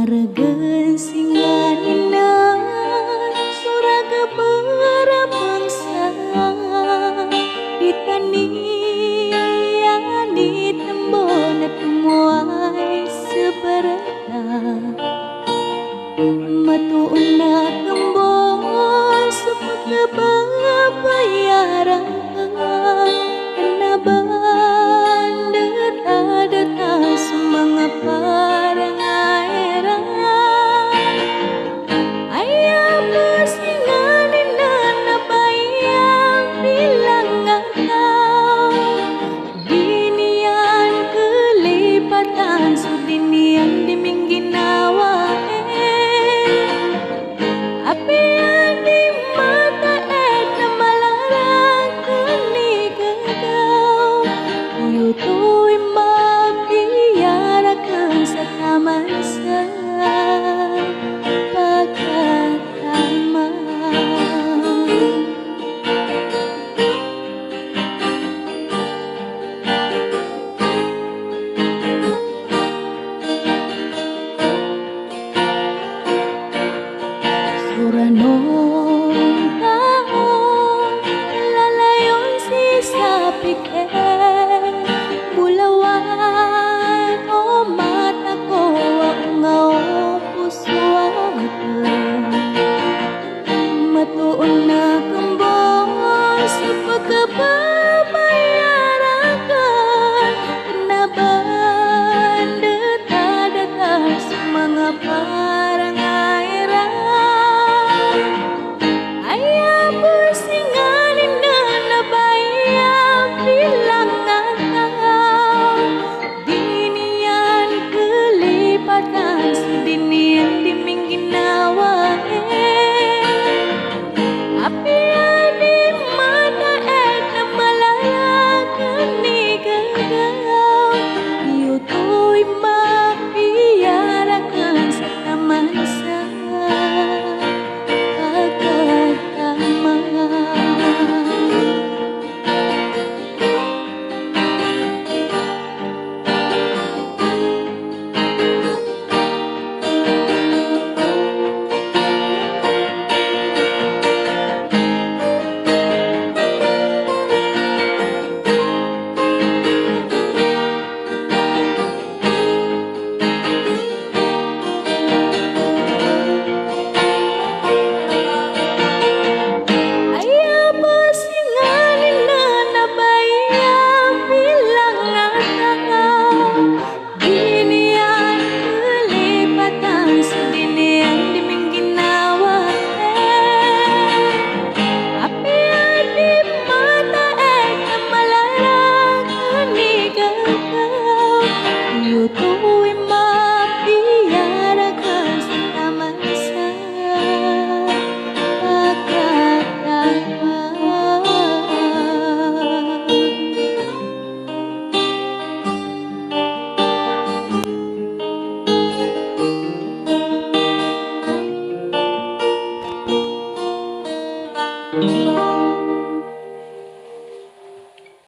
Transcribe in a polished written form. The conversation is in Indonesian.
Maregen singanina suraga berabangsa ditaniani tembona tumuai seberata matuuna kembon supaya babayaran kena bandet ada semangat parang airang ayah bersinganin nana bayang bilang atau dinian kelipatan sudinian dimingginawa api yang di mata na malarang keni gagau uyutuin mabiarakan sa taman sa pagkatama. Suranong taong lalayon si sapike bulawan o mata ko ang puso ako matuon na kambon sa pagkababayaran ka na bandet ada sa mga